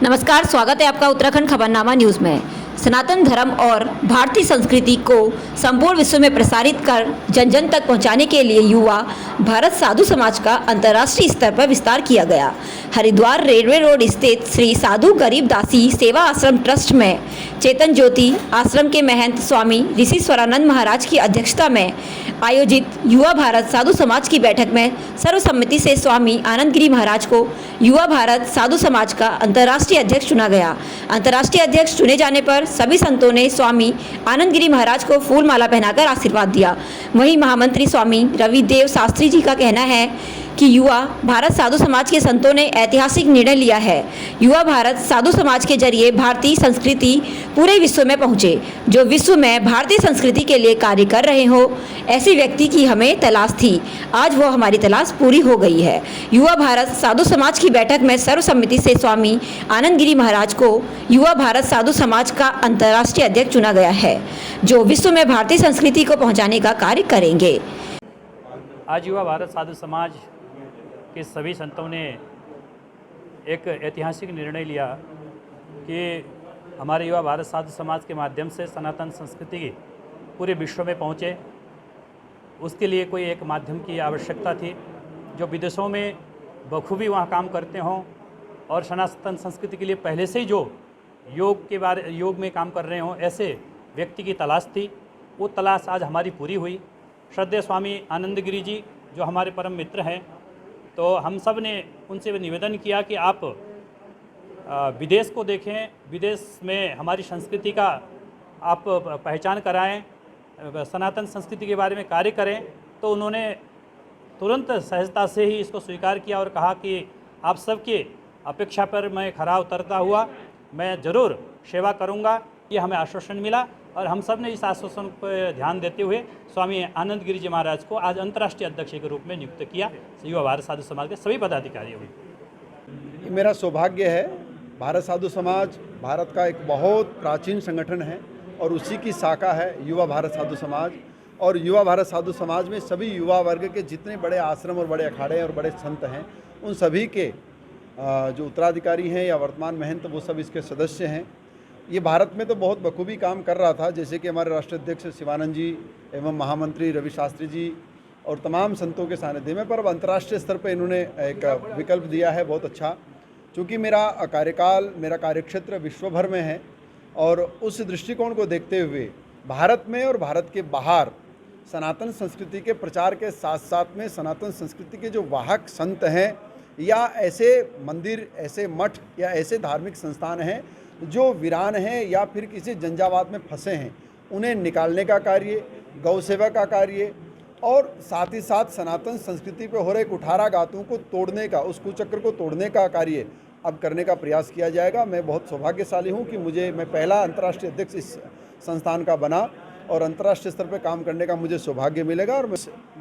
नमस्कार, स्वागत है आपका उत्तराखंड खबरनामा न्यूज़ में। सनातन धर्म और भारतीय संस्कृति को संपूर्ण विश्व में प्रसारित कर जन जन तक पहुंचाने के लिए युवा भारत साधु समाज का अंतर्राष्ट्रीय स्तर पर विस्तार किया गया। हरिद्वार रेलवे रोड स्थित श्री साधु गरीबदासी सेवा आश्रम ट्रस्ट में चेतन ज्योति आश्रम के महंत स्वामी ऋषि स्वरानंद महाराज की अध्यक्षता में आयोजित युवा भारत साधु समाज की बैठक में सर्वसम्मति से स्वामी आनंद गिरी महाराज को युवा भारत साधु समाज का अंतर्राष्ट्रीय अध्यक्ष चुना गया। अंतर्राष्ट्रीय अध्यक्ष चुने जाने पर सभी संतों ने स्वामी आनंद गिरी महाराज को फूल माला पहनाकर आशीर्वाद दिया। वहीं महामंत्री स्वामी रविदेव शास्त्री जी का कहना है कि युवा भारत साधु समाज के संतों ने ऐतिहासिक निर्णय लिया है। युवा भारत साधु समाज के जरिए भारतीय संस्कृति पूरे विश्व में पहुंचे। जो विश्व में भारतीय संस्कृति के लिए कार्य कर रहे हो, ऐसे व्यक्ति की हमें तलाश थी। आज वो हमारी तलाश पूरी हो गई है। युवा भारत साधु समाज की बैठक में सर्वसम्मति से स्वामी आनंद गिरी महाराज को युवा भारत साधु समाज का अंतर्राष्ट्रीय अध्यक्ष चुना गया है, जो विश्व में भारतीय संस्कृति को पहुँचाने का कार्य करेंगे। आज युवा भारत साधु समाज के सभी संतों ने एक ऐतिहासिक निर्णय लिया कि हमारे युवा भारत साधु समाज के माध्यम से सनातन संस्कृति पूरे विश्व में पहुँचे। उसके लिए कोई एक माध्यम की आवश्यकता थी जो विदेशों में बखूबी वहाँ काम करते हों और सनातन संस्कृति के लिए पहले से ही जो योग में काम कर रहे हों, ऐसे व्यक्ति की तलाश थी। वो तलाश आज हमारी पूरी हुई। श्रद्धेय स्वामी आनंद गिरी जी जो हमारे परम मित्र हैं, तो हम सब ने उनसे निवेदन किया कि आप विदेश को देखें, विदेश में हमारी संस्कृति का आप पहचान कराएं, सनातन संस्कृति के बारे में कार्य करें। तो उन्होंने तुरंत सहजता से ही इसको स्वीकार किया और कहा कि आप सबके अपेक्षा पर मैं खरा उतरता हुआ मैं ज़रूर सेवा करूंगा। ये हमें आश्वासन मिला और हम सब ने इस आश्वासन पर ध्यान देते हुए स्वामी आनंद गिरी जी महाराज को आज अंतर्राष्ट्रीय अध्यक्ष के रूप में नियुक्त किया। युवा भारत साधु समाज के सभी पदाधिकारियों में मेरा सौभाग्य है। भारत साधु समाज भारत का एक बहुत प्राचीन संगठन है और उसी की शाखा है युवा भारत साधु समाज। और युवा भारत साधु समाज में सभी युवा वर्ग के जितने बड़े आश्रम और बड़े अखाड़े और बड़े संत हैं, उन सभी के जो उत्तराधिकारी हैं या वर्तमान महंत, वो सब इसके सदस्य हैं। ये भारत में तो बहुत बखूबी काम कर रहा था, जैसे कि हमारे राष्ट्रीय अध्यक्ष शिवानंद जी एवं महामंत्री रवि शास्त्री जी और तमाम संतों के सानिध्य में, पर अब अंतर्राष्ट्रीय स्तर पर इन्होंने एक विकल्प दिया है बहुत अच्छा। चूँकि मेरा कार्यकाल, मेरा कार्यक्षेत्र विश्व भर में है और उस दृष्टिकोण को देखते हुए भारत में और भारत के बाहर सनातन संस्कृति के प्रचार के साथ साथ में सनातन संस्कृति के जो वाहक संत हैं या ऐसे मंदिर, ऐसे मठ या ऐसे धार्मिक संस्थान हैं जो वीरान हैं या फिर किसी झंझावात में फंसे हैं, उन्हें निकालने का कार्य, गौ सेवा का कार्य और साथ ही साथ सनातन संस्कृति पे हो रहे कुठाराघातों को तोड़ने का, उस कुचक्र को तोड़ने का कार्य अब करने का प्रयास किया जाएगा। मैं बहुत सौभाग्यशाली हूँ कि मैं पहला अंतर्राष्ट्रीय अध्यक्ष इस संस्थान का बना और अंतर्राष्ट्रीय स्तर पर काम करने का मुझे सौभाग्य मिलेगा। और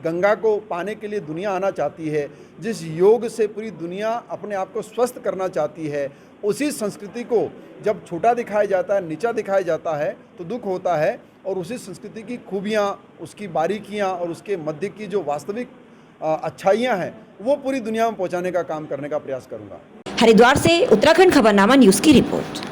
गंगा को पाने के लिए दुनिया आना चाहती है, जिस योग से पूरी दुनिया अपने आप को स्वस्थ करना चाहती है, उसी संस्कृति को जब छोटा दिखाया जाता है, नीचा दिखाया जाता है तो दुख होता है। और उसी संस्कृति की खूबियाँ, उसकी बारीकियाँ और उसके मध्य की जो वास्तविक अच्छाइयाँ हैं, वो पूरी दुनिया में पहुँचाने का काम करने का प्रयास करूँगा। हरिद्वार से उत्तराखंड खबरनामा न्यूज़ की रिपोर्ट।